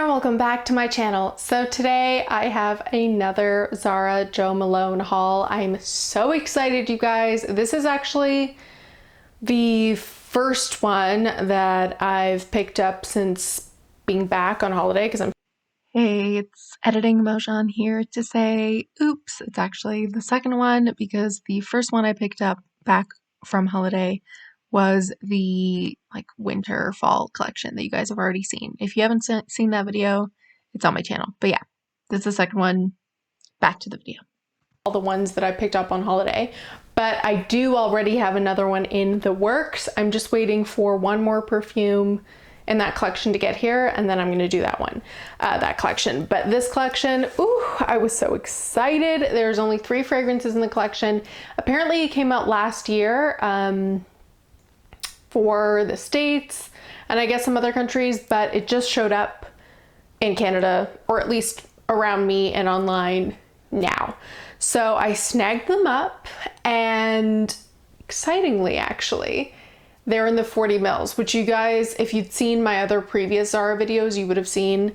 and welcome back to my channel. So today I have another Zara Jo Malone haul. I'm so excited, you guys. This is actually the first one that I've picked up since being back on holiday because I'm Hey, it's editing Mojan here to say, oops, it's actually the second one because the first one I picked up back from holiday was the winter fall collection that you guys have already seen. If you haven't seen that video, it's on my channel. But yeah, this is the second one. Back to the video. all the ones that I picked up on holiday, but I do already have another one in the works. I'm just waiting for one more perfume in that collection to get here, and then I'm going to do that one, that collection. But this collection, ooh, I was so excited. There's only 3 fragrances in the collection. Apparently it came out last year for the States and I guess some other countries, but it just showed up in Canada, or at least around me and online now. So I snagged them up, and excitingly actually, they're in the 40 mils, which you guys, if you'd seen my other previous Zara videos, you would have seen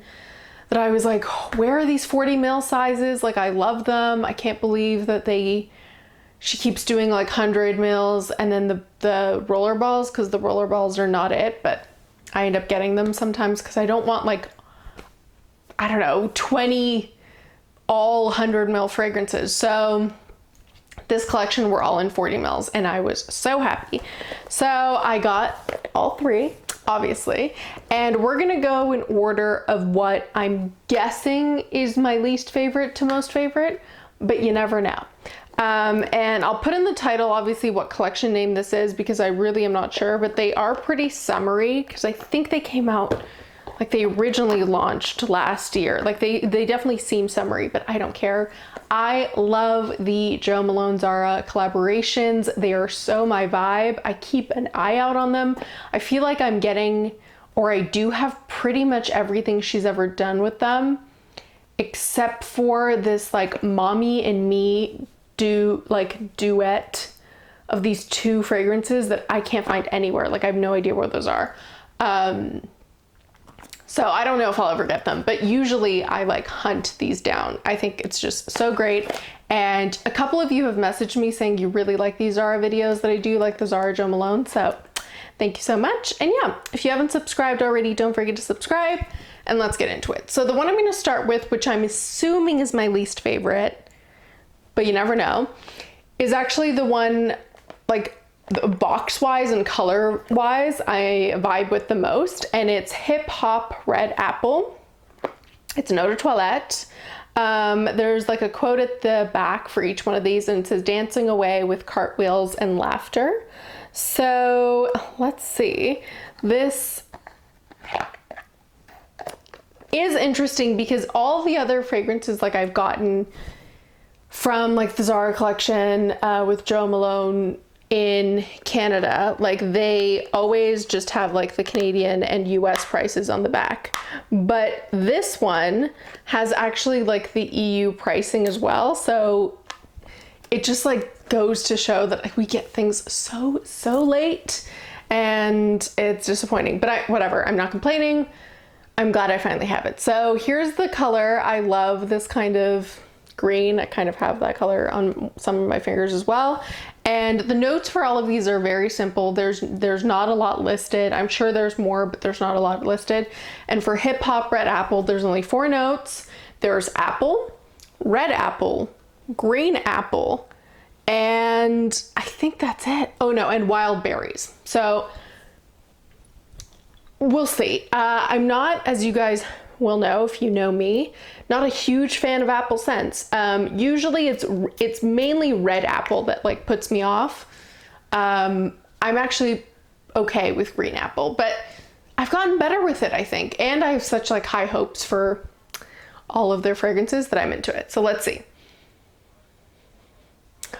that I was like, where are these 40 mil sizes? Like, I love them. I can't believe that she keeps doing like 100 mils and then the roller balls, because the roller balls are not it, but I end up getting them sometimes because I don't want like, I don't know, 20 all 100 mil fragrances. So this collection were all in 40 mils and I was so happy. So I got all 3, obviously, and we're gonna go in order of what I'm guessing is my least favorite to most favorite, but you never know. And I'll put in the title, obviously, what collection name this is, because I really am not sure, but they are pretty summery because I think they came out, like they originally launched last year. Like they definitely seem summery, but I don't care. I love the Jo Malone Zara collaborations. They are so my vibe. I keep an eye out on them. I feel like I'm getting, or I do have pretty much everything she's ever done with them, except for this like Mommy and Me duet of these 2 fragrances that I can't find anywhere. Like I have no idea where those are. So I don't know if I'll ever get them, but usually I like hunt these down. I think it's just so great. And a couple of you have messaged me saying you really like these Zara videos that I do, like the Zara Jo Malone. So thank you so much. And yeah, if you haven't subscribed already, don't forget to subscribe, and let's get into it. So the one I'm going to start with, which I'm assuming is my least favorite, but you never know, is actually the one, like, box wise and color wise I vibe with the most, and it's Hip Hop Red Apple. It's an eau de toilette. There's like a quote at the back for each one of these, and it says dancing away with cartwheels and laughter. So let's see, this is interesting because all the other fragrances like I've gotten from like the Zara collection with Jo Malone in Canada, like they always just have like the Canadian and US prices on the back, but this one has actually like the EU pricing as well. So it just like goes to show that like we get things so late, and it's disappointing, but whatever, I'm not complaining. I'm glad I finally have it. So here's the color. I love this kind of green. I kind of have that color on some of my fingers as well. And the notes for all of these are very simple. There's not a lot listed. I'm sure there's more, but there's not a lot listed. And for Hip Hop Red Apple, there's only 4 notes. There's apple, red apple, green apple, and I think that's it. Oh no, and wild berries. So we'll see. I'm not, as you guys will know if you know me, not a huge fan of apple scents. Usually it's mainly red apple that like puts me off. I'm actually okay with green apple, but I've gotten better with it, I think. And I have such like high hopes for all of their fragrances that I'm into it. So let's see.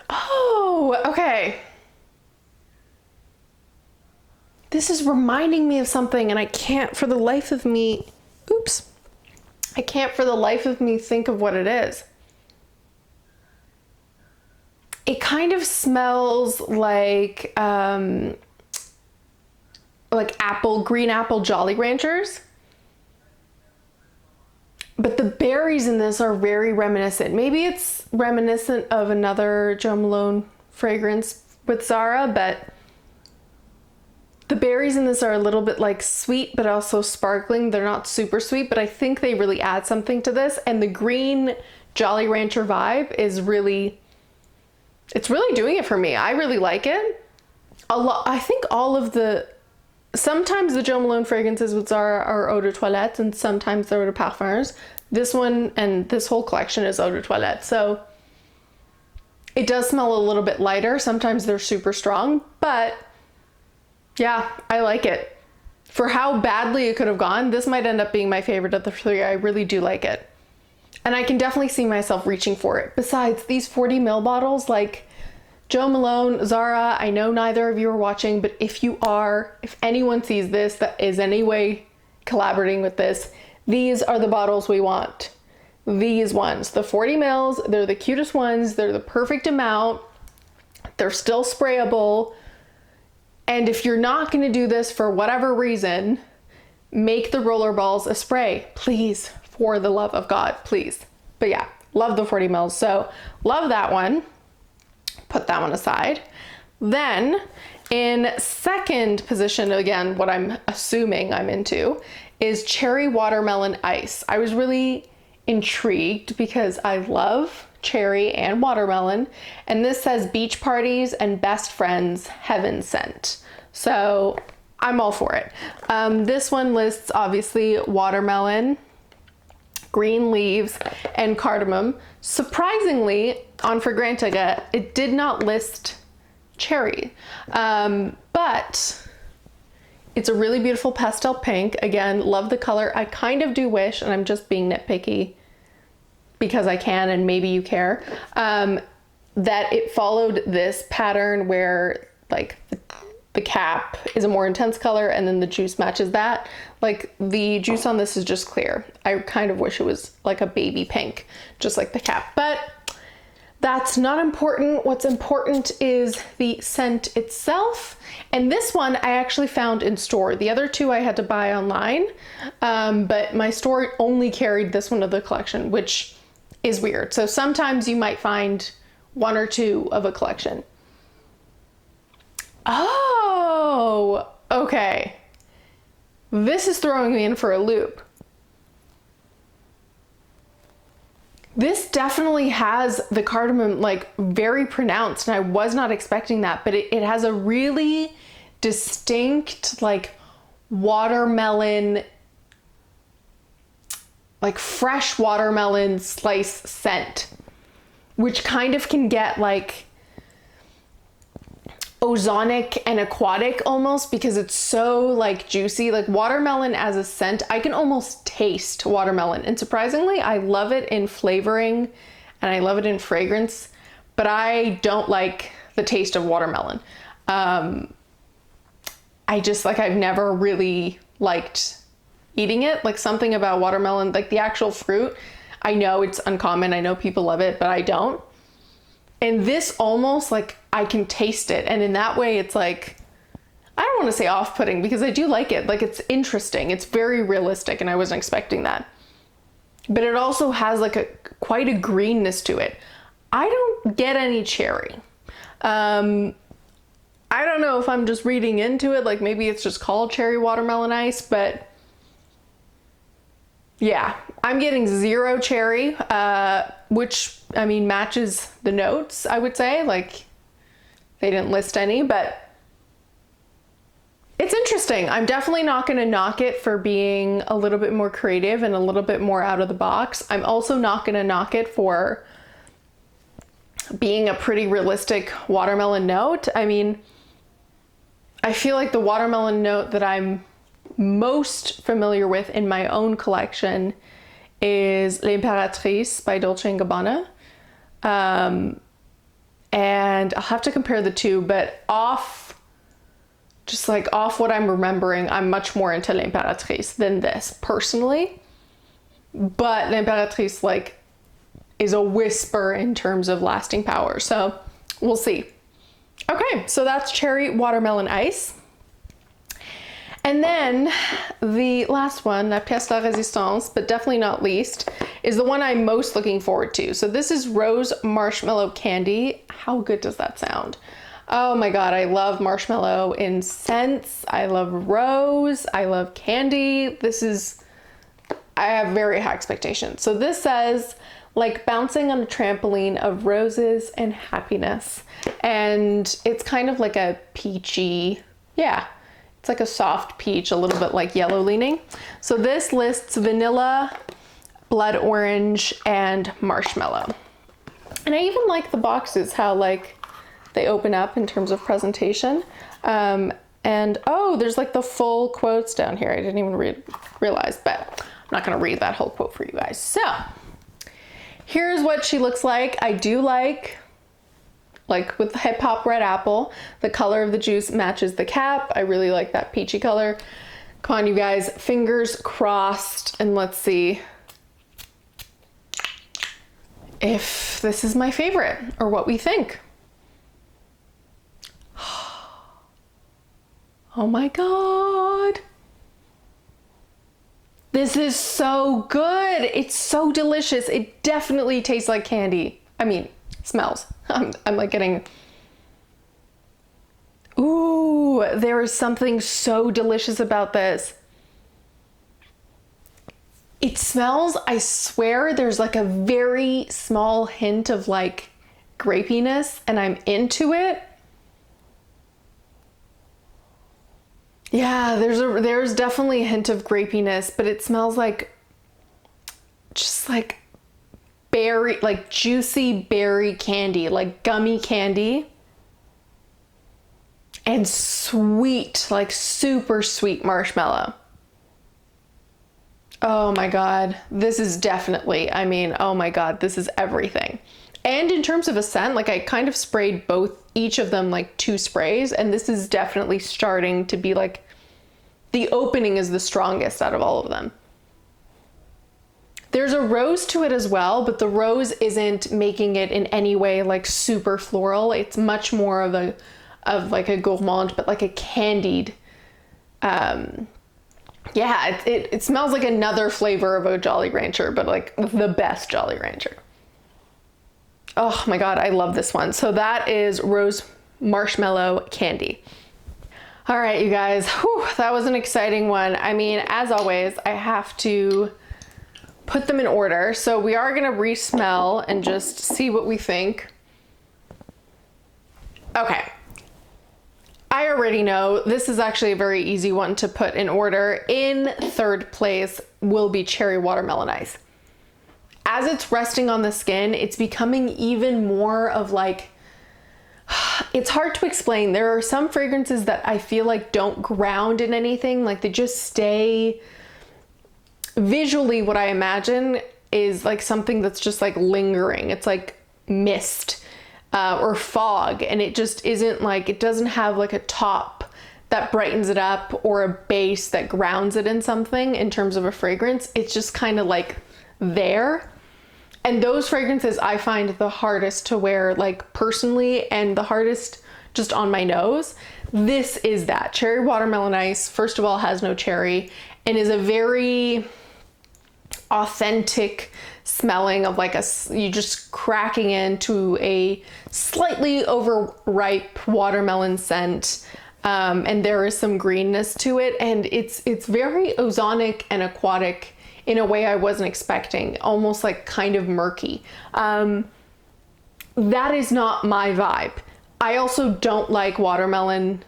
Oh, okay. This is reminding me of something, and I can't for the life of me, oops. I can't for the life of me think of what it is. It kind of smells like green apple Jolly Ranchers. But the berries in this are very reminiscent. Maybe it's reminiscent of another Jo Malone fragrance with Zara, but the berries in this are a little bit like sweet, but also sparkling. They're not super sweet, but I think they really add something to this. And the green Jolly Rancher vibe is really, it's really doing it for me. I really like it. I think sometimes the Jo Malone fragrances with Zara are eau de toilette and sometimes they're eau de parfums. This one and this whole collection is eau de toilette. So it does smell a little bit lighter. Sometimes they're super strong, but yeah, I like it. For how badly it could have gone, this might end up being my favorite of the three. I really do like it. And I can definitely see myself reaching for it. Besides, these 40 ml bottles, like Jo Malone, Zara, I know neither of you are watching, but if you are, if anyone sees this that is any way collaborating with this, these are the bottles we want. These ones, the 40 mils, they're the cutest ones. They're the perfect amount. They're still sprayable. And if you're not going to do this for whatever reason, make the roller balls a spray, please, for the love of God, please. But yeah, love the 40 mils. So love that one. Put that one aside. Then in second position, again, what I'm assuming I'm into is cherry watermelon ice. I was really intrigued because I love cherry and watermelon, and this says beach parties and best friends heaven sent. So I'm all for it. This one lists obviously watermelon, green leaves, and cardamom. Surprisingly, on Fragrantica, it did not list cherry, but it's a really beautiful pastel pink. Again, love the color. I kind of do wish, and I'm just being nitpicky because I can, and maybe you care, that it followed this pattern where like the cap is a more intense color and then the juice matches that. Like the juice on this is just clear. I kind of wish it was like a baby pink, just like the cap, but that's not important. What's important is the scent itself. And this one I actually found in store. The other two I had to buy online, but my store only carried this one of the collection, which is weird. So sometimes you might find one or two of a collection. Oh, okay. This is throwing me in for a loop. This definitely has the cardamom like very pronounced, and I was not expecting that, but it has a really distinct like watermelon, like fresh watermelon slice scent, which kind of can get like ozonic and aquatic almost because it's so like juicy. Like watermelon as a scent, I can almost taste watermelon, and surprisingly I love it in flavoring and I love it in fragrance, but I don't like the taste of watermelon. I just like, I've never really liked eating it. Like something about watermelon, like the actual fruit, I know it's uncommon, I know people love it, but I don't. And this almost like I can taste it, and in that way it's like, I don't want to say off-putting because I do like it. Like it's interesting, it's very realistic, and I wasn't expecting that. But it also has like quite a greenness to it. I don't get any cherry. I don't know if I'm just reading into it, like maybe it's just called cherry watermelon ice, but yeah, I'm getting zero cherry, which I mean matches the notes, I would say. Like they didn't list any, but it's interesting. I'm definitely not going to knock it for being a little bit more creative and a little bit more out of the box. I'm also not going to knock it for being a pretty realistic watermelon note. I mean, I feel like the watermelon note that I'm most familiar with in my own collection is L'Impératrice by Dolce & Gabbana. And I'll have to compare the two, but off what I'm remembering, I'm much more into L'Impératrice than this personally. But L'Impératrice like is a whisper in terms of lasting power. So we'll see. Okay, so that's cherry watermelon ice. And then the last one, la pièce de résistance, but definitely not least, is the one I'm most looking forward to. So this is Rose Marshmallow Candy. How good does that sound? Oh my God, I love marshmallow in scents. I love rose. I love candy. I have very high expectations. So this says, like bouncing on a trampoline of roses and happiness. And it's kind of like a peachy, yeah. It's like a soft peach, a little bit like yellow leaning. So this lists vanilla, blood orange, and marshmallow. And I even like the boxes, how like they open up in terms of presentation. And oh, there's like the full quotes down here. I didn't even realize, but I'm not gonna read that whole quote for you guys. So here's what she looks like. I do like with the hip hop red apple, the color of the juice matches the cap. I really like that peachy color. Come on, you guys, fingers crossed, and let's see if this is my favorite or what we think. Oh my God. This is so good. It's so delicious. It definitely tastes like candy. I mean, smells. I'm like getting, ooh, there is something so delicious about this. It smells, I swear, there's like a very small hint of like grapiness, and I'm into it. Yeah, there's definitely a hint of grapiness, but it smells like just like berry, like juicy berry candy, like gummy candy, and sweet, like super sweet marshmallow. Oh my God, this is definitely, I mean, oh my God, this is everything. And in terms of a scent, like I kind of sprayed each of them like 2 sprays, and this is definitely starting to be like, the opening is the strongest out of all of them. There's a rose to it as well, but the rose isn't making it in any way like super floral. It's much more of like a gourmand, but like a candied, yeah, it smells like another flavor of a Jolly Rancher, but like the best Jolly Rancher. Oh my God, I love this one. So that is Rose Marshmallow Candy. All right, you guys, whew, that was an exciting one. I mean, as always, I have to put them in order. So we are gonna re-smell and just see what we think. Okay. I already know this is actually a very easy one to put in order. In third place will be Cherry Watermelon Ice. As it's resting on the skin, it's becoming even more of like, it's hard to explain. There are some fragrances that I feel like don't ground in anything, like they just stay. Visually, what I imagine is like something that's just like lingering. It's like mist or fog, and it just isn't like, it doesn't have like a top that brightens it up or a base that grounds it in something in terms of a fragrance. It's just kind of like there. And those fragrances I find the hardest to wear, like personally, and the hardest just on my nose. This is that. Cherry Watermelon Ice, first of all, has no cherry and is a very authentic smelling of like you just cracking into a slightly overripe watermelon scent. And there is some greenness to it, and it's very ozonic and aquatic in a way I wasn't expecting, almost like kind of murky. That is not my vibe. I also don't like watermelon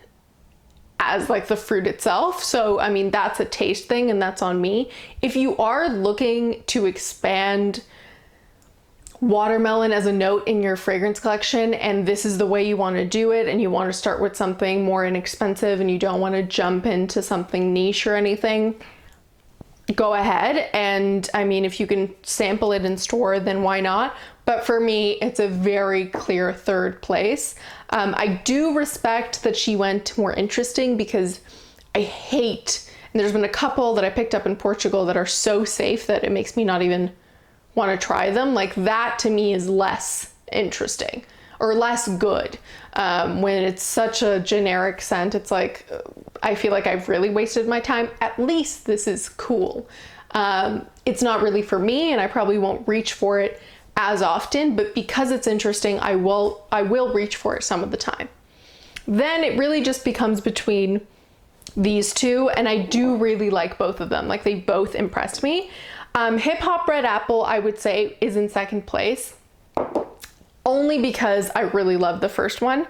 as like the fruit itself. So, I mean, that's a taste thing and that's on me. If you are looking to expand watermelon as a note in your fragrance collection, and this is the way you want to do it, and you want to start with something more inexpensive and you don't want to jump into something niche or anything, go ahead. And I mean, if you can sample it in store, then why not? But for me, it's a very clear third place. I do respect that she went more interesting, because I hate, and there's been a couple that I picked up in Portugal that are so safe that it makes me not even want to try them. Like that to me is less interesting. or less good. When it's such a generic scent, it's like, I feel like I've really wasted my time. At least this is cool. It's not really for me, and I probably won't reach for it as often, but because it's interesting, I will reach for it some of the time. Then it really just becomes between these two, and I do really like both of them. Like, they both impressed me. Hip Hop Red Apple, I would say, is in second place, only because I really love the first one.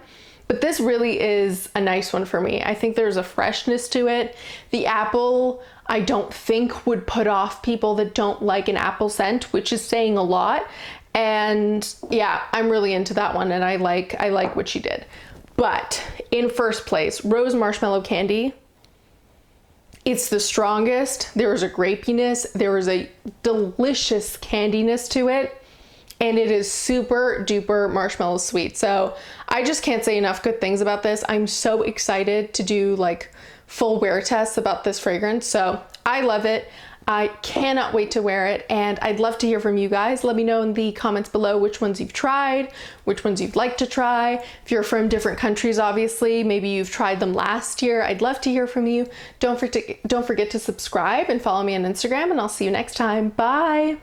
But this really is a nice one for me. I think there's a freshness to it. The apple, I don't think would put off people that don't like an apple scent, which is saying a lot. And yeah, I'm really into that one, and I like what she did. But in first place, Rose Marshmallow Candy. It's the strongest. There is a grapiness, there is a delicious candiness to it, and it is super duper marshmallow sweet. So I just can't say enough good things about this. I'm so excited to do like full wear tests about this fragrance. So I love it. I cannot wait to wear it, and I'd love to hear from you guys. Let me know in the comments below which ones you've tried, which ones you'd like to try. If you're from different countries, obviously, maybe you've tried them last year. I'd love to hear from you. Don't forget to subscribe and follow me on Instagram, and I'll see you next time. Bye.